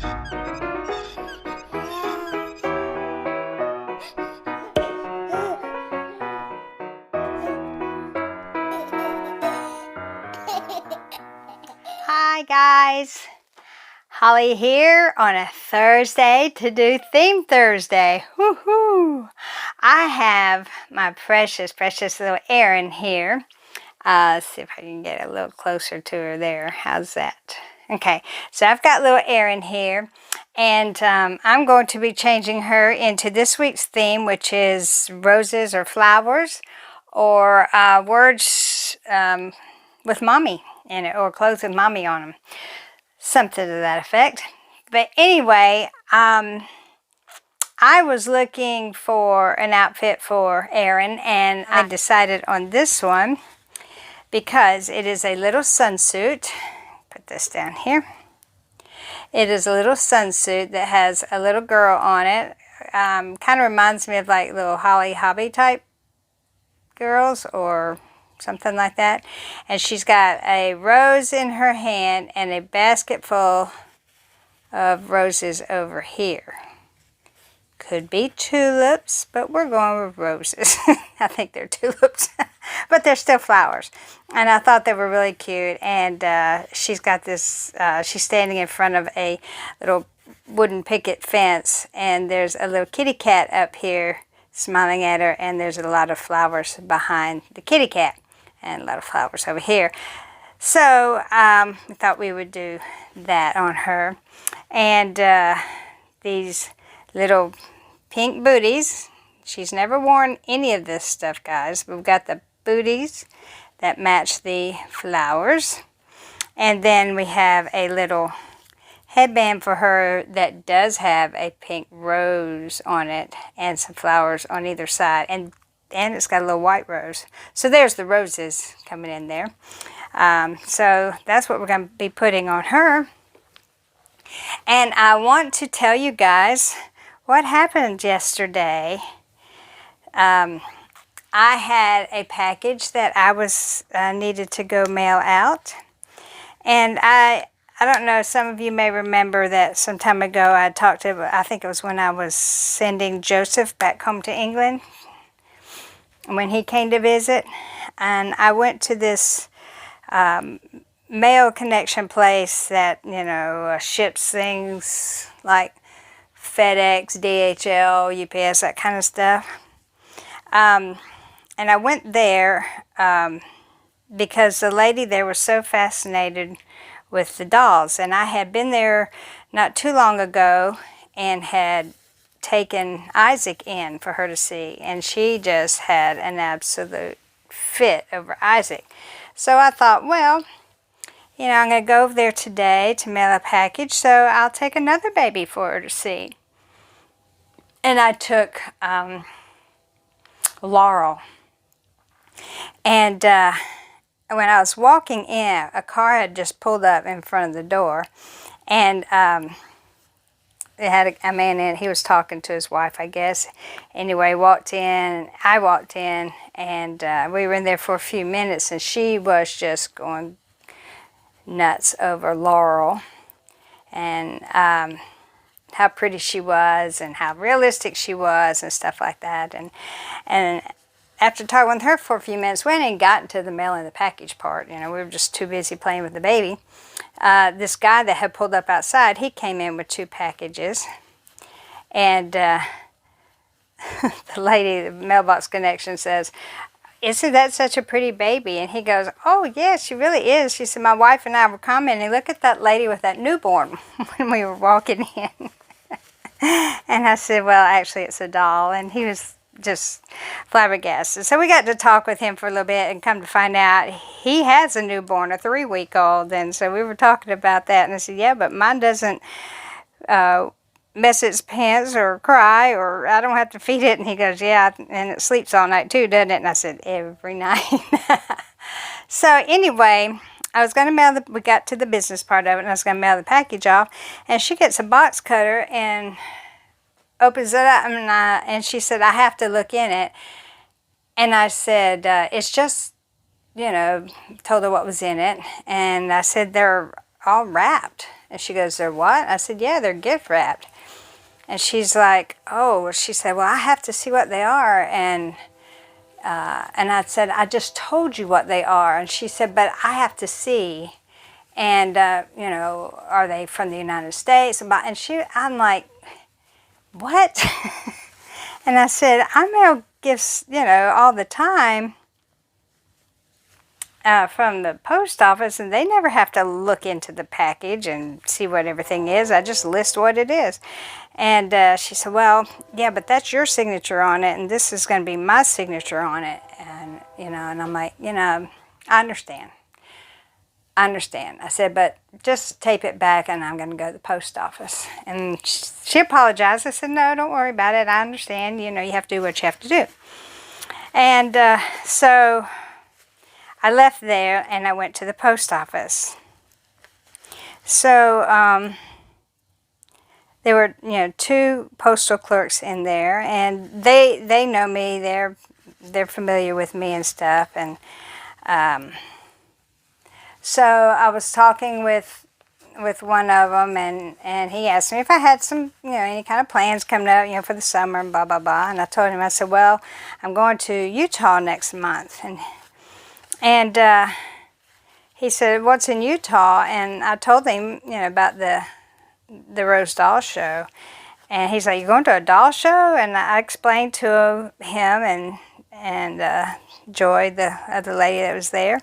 Hi guys, Holly here on a Thursday to do Theme Thursday. Woohoo! I have my precious little Erin here. See if I can get a little closer to her there. How's that? Okay, so I've got little Erin here, and I'm going to be changing her into this week's theme, which is roses or flowers, or words with mommy in it, or clothes with mommy on them. Something to that effect. But anyway, I was looking for an outfit for Erin, and I decided on this one because it is a little sunsuit. Put this down here. It is a little sunsuit that has a little girl on it. Kind of reminds me of like little Holly Hobbie type girls or something like that. And she's got a rose in her hand and a basket full of roses over here. Could be tulips, but we're going with roses. I think they're tulips, but they're still flowers. And I thought they were really cute. And she's got this, she's standing in front of a little wooden picket fence, and there's a little kitty cat up here smiling at her, and there's a lot of flowers behind the kitty cat and a lot of flowers over here. So we thought we would do that on her. And these little pink booties. She's never worn any of this stuff, guys. We've got the booties that match the flowers. And then we have a little headband for her that does have a pink rose on it and some flowers on either side. And it's got a little white rose. So there's the roses coming in there. So that's what we're going to be putting on her. And I want to tell you guys what happened yesterday. I had a package that I was needed to go mail out. And I don't know, some of you may remember that some time ago I talked to, I think it was when I was sending Joseph back home to England, when he came to visit. And I went to this mail connection place that, you know, ships things like FedEx, DHL, UPS, that kind of stuff. And I went there because the lady there was so fascinated with the dolls. And I had been there not too long ago and had taken Isaac in for her to see. And she just had an absolute fit over Isaac. So I thought, well, you know, I'm going to go over there today to mail a package, so I'll take another baby for her to see. And I took Laurel. And when I was walking in, a car had just pulled up in front of the door. And it had a man in it. He was talking to his wife, I guess. Anyway, walked in. I walked in, and we were in there for a few minutes, and she was just going nuts over Laurel and how pretty she was and how realistic she was and stuff like that. And after talking with her for a few minutes, we hadn't gotten to the mail and the package part. You know, we were just too busy playing with the baby. This guy that had pulled up outside, he came in with 2 packages. And the lady, the mailbox connection, says, "Isn't that such a pretty baby?" And he goes, "Oh, yes, she really is." She said, "My wife and I were commenting, look at that lady with that newborn," when we were walking in. And I said, "Well, actually, it's a doll." And he was just flabbergasted. So we got to talk with him for a little bit, and come to find out he has a newborn, a 3-week-old. And so we were talking about that, and I said, "Yeah, but mine doesn't mess its pants or cry, or I don't have to feed it." And he goes, "Yeah, and it sleeps all night too, doesn't it?" And I said, "Every night." So anyway, I was going to mail we got to the business part of it, and I was going to mail the package off. And she gets a box cutter and opens it up, and she said, "I have to look in it." And I said, "It's just, you know," told her what was in it. And I said, "They're all wrapped." And she goes, they're what? I said, yeah, they're gift wrapped. And she's like, oh, she said, well, I have to see what they are. And I said, I just told you what they are. And she said, but I have to see. And, you know, are they from the United States? And I'm like, what? And I said, I mail gifts, you know, all the time from the post office, and they never have to look into the package and see what everything is. I just list what it is. And she said, well, yeah, but that's your signature on it, and this is going to be my signature on it. And, you know, and I'm like, you know, I understand. I understand. I said, but just tape it back and I'm going to go to the post office. And she apologized. I said, no, don't worry about it. I understand. You know, you have to do what you have to do. And so I left there and I went to the post office. So there were, you know, 2 postal clerks in there, and they know me. They're familiar with me and stuff. And so I was talking with one of them, and he asked me if I had some, you know, any kind of plans coming up, you know, for the summer and blah, blah, blah. And I told him, I said, well, I'm going to Utah next month. And he said, what's in Utah? And I told him, you know, about the Rose Doll Show. And he's like, you're going to a doll show? And I explained to him and Joy, the other lady that was there.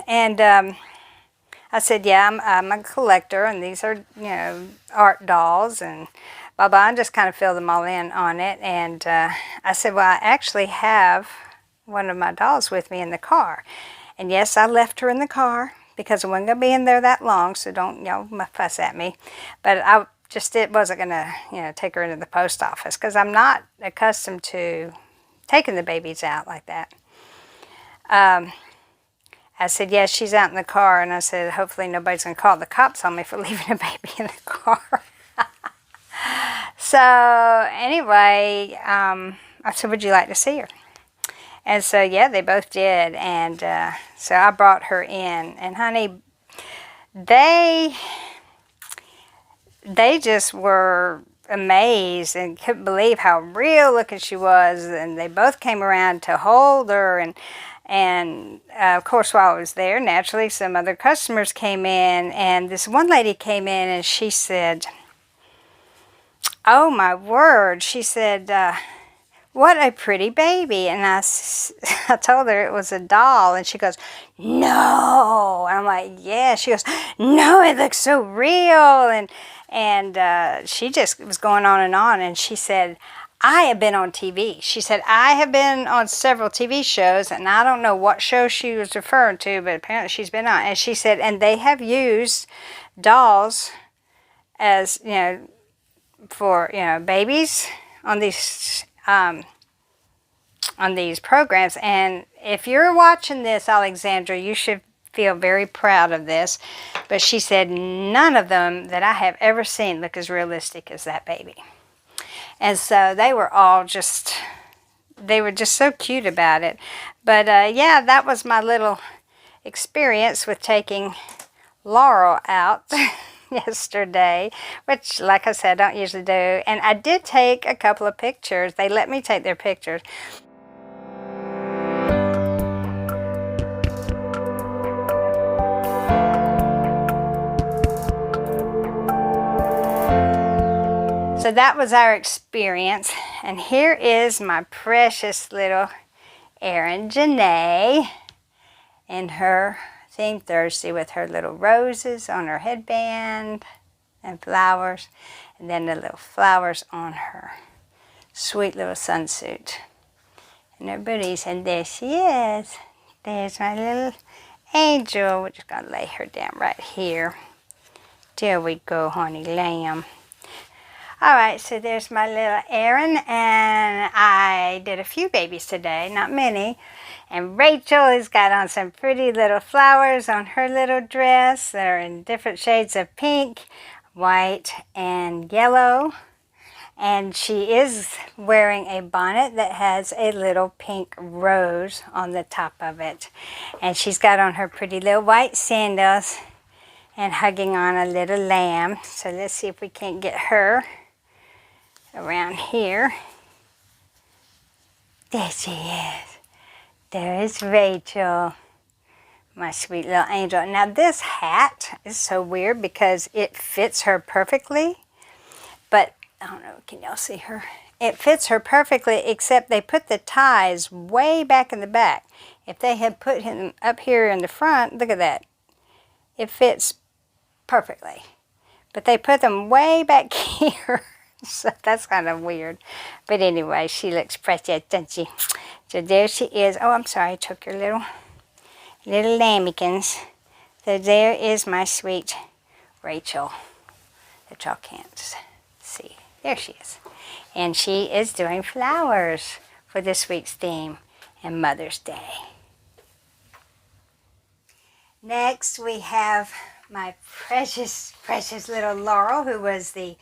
And I said, yeah, I'm a collector, and these are, you know, art dolls, and blah, blah. I just kind of filled them all in on it. And I said, well, I actually have one of my dolls with me in the car. And yes, I left her in the car because I wasn't going to be in there that long, so don't, you know, fuss at me. But I just wasn't going to, you know, take her into the post office because I'm not accustomed to taking the babies out like that. I said, yes, she's out in the car. And I said, hopefully nobody's going to call the cops on me for leaving a baby in the car. So anyway, I said, would you like to see her? And so, yeah, they both did. And so I brought her in. And honey, they just were amazed and couldn't believe how real looking she was. And they both came around to hold her. And of course, while I was there, naturally, some other customers came in. And this one lady came in and she said, oh, my word. She said, what a pretty baby. And I told her it was a doll. And she goes, no. And I'm like, yeah. She goes, no, it looks so real. And she just was going on. And she said, I have been on TV. She said, I have been on several TV shows, and I don't know what show she was referring to, but apparently she's been on. And she said, and they have used dolls as, you know, for, you know, babies on these programs. And if you're watching this, Alexandra, you should feel very proud of this. But she said, none of them that I have ever seen look as realistic as that baby. And so they were all just, they were just so cute about it. But yeah, that was my little experience with taking Laurel out yesterday, which, like I said, I don't usually do. And I did take a couple of pictures. They let me take their pictures. So that was our experience, and here is my precious little Erin Janae in her Theme Thursday with her little roses on her headband and flowers, and then the little flowers on her sweet little sunsuit and her booties. And there she is. There's my little angel. We're just going to lay her down right here. There we go, honey lamb. Alright, so there's my little Erin, and I did a few babies today, not many. And Rachel has got on some pretty little flowers on her little dress. They're in different shades of pink, white, and yellow. And she is wearing a bonnet that has a little pink rose on the top of it. And she's got on her pretty little white sandals. and hugging on a little lamb. So let's see if we can't get her around here. There she is. There is Rachel, my sweet little angel. Now this hat is so weird because it fits her perfectly, but I don't know, can y'all see her? It fits her perfectly, except they put the ties way back in the back. If they had put him up here in the front, look at that. It fits perfectly. But they put them way back here. So that's kind of weird. But anyway, she looks precious, doesn't she? So there she is. Oh, I'm sorry, I took your little lambikins. So there is my sweet Rachel that y'all can't see. There she is. And she is doing flowers for this week's theme and Mother's Day. Next we have my precious, precious little Laurel, who was the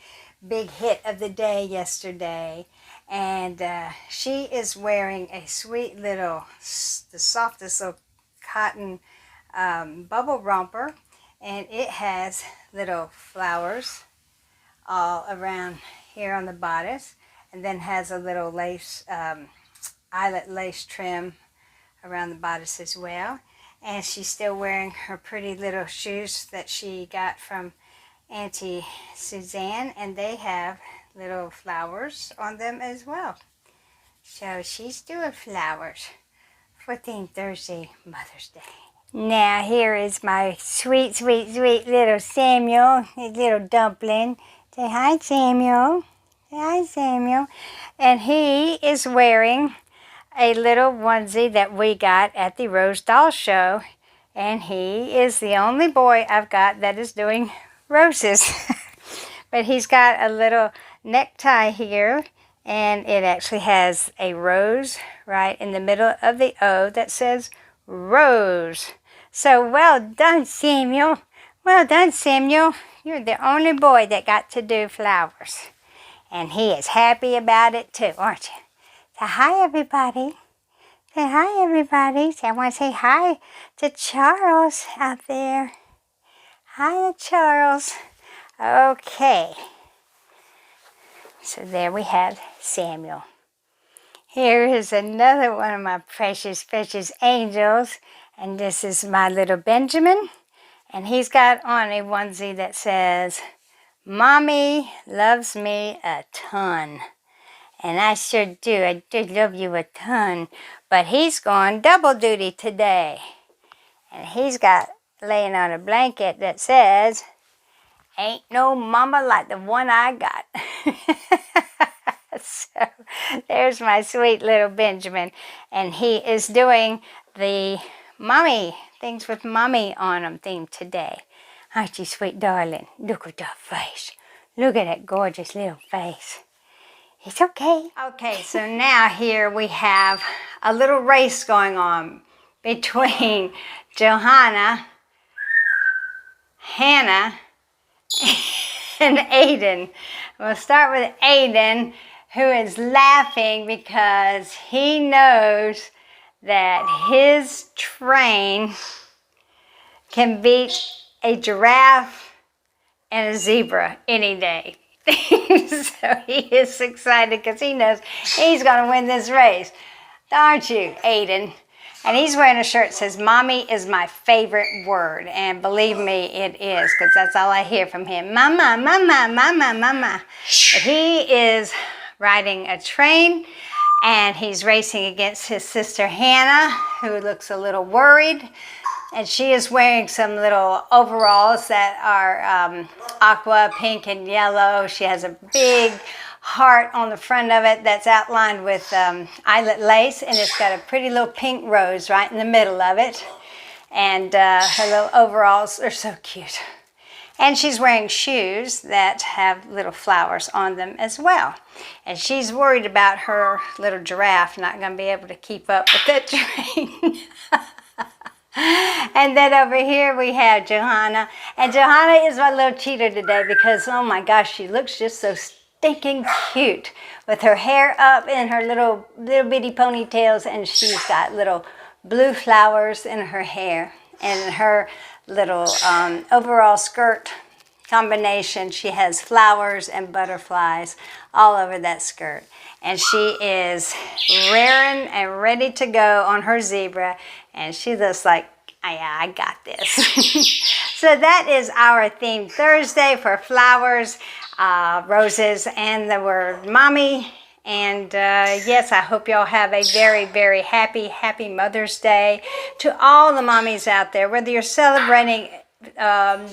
big hit of the day yesterday. And she is wearing a sweet little, the softest little cotton bubble romper. And it has little flowers all around here on the bodice. And then has a little lace, eyelet lace trim around the bodice as well. And she's still wearing her pretty little shoes that she got from Auntie Suzanne. And they have little flowers on them as well. So she's doing flowers for Theme Thursday, Mother's Day. Now here is my sweet, sweet, sweet little Samuel, his little dumpling. Say hi, Samuel. Say hi, Samuel. And he is wearing a little onesie that we got at the Rose Doll Show. And he is the only boy I've got that is doing roses. But he's got a little necktie here, and it actually has a rose right in the middle of the O that says Rose. So well done, Samuel. Well done, Samuel. You're the only boy that got to do flowers. And he is happy about it too, aren't you? So hi, everybody. Say hi, everybody. So I want to say hi to Charles out there. Hi, Charles. Okay. So there we have Samuel. Here is another one of my precious, precious angels. And this is my little Benjamin. And he's got on a onesie that says, Mommy loves me a ton. And I sure do. I do love you a ton. But he's going double duty today. And he's got laying on a blanket that says, ain't no mama like the one I got. So there's my sweet little Benjamin. And he is doing the mommy, things with mommy on them theme today. Aren't you sweet darling? Look at that face. Look at that gorgeous little face. It's okay. Okay, so now here we have a little race going on between Johanna, Hannah, and Aiden. We'll start with Aiden, who is laughing because he knows that his train can beat a giraffe and a zebra any day. So he is excited because he knows he's going to win this race. Aren't you, Aiden? And he's wearing a shirt that says, Mommy is my favorite word. And believe me, it is, because that's all I hear from him. Mama, mama, mama, mama. But he is riding a train, and he's racing against his sister Hannah, who looks a little worried. And she is wearing some little overalls that are aqua, pink, and yellow. She has a big heart on the front of it that's outlined with eyelet lace, and it's got a pretty little pink rose right in the middle of it. And her little overalls are so cute. And she's wearing shoes that have little flowers on them as well. And she's worried about her little giraffe not going to be able to keep up with that train. And then over here we have Johanna. And Johanna is my little cheater today because, oh my gosh, she looks just so stinking cute with her hair up in her little bitty ponytails, and she's got little blue flowers in her hair. And her little overall skirt combination. She has flowers and butterflies all over that skirt. And she is raring and ready to go on her zebra. And she looks like, oh, yeah, I got this. So that is our theme Thursday for flowers, roses, and the word mommy. And yes, I hope y'all have a very, very happy Mother's Day. To all the mommies out there, whether you're celebrating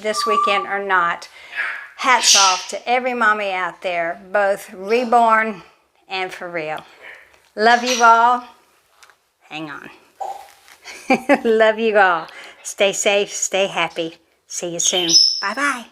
this weekend or not, hats off to every mommy out there, both reborn and for real. Love you all. Hang on. Love you all. Stay safe, stay happy. See you soon. Bye-bye.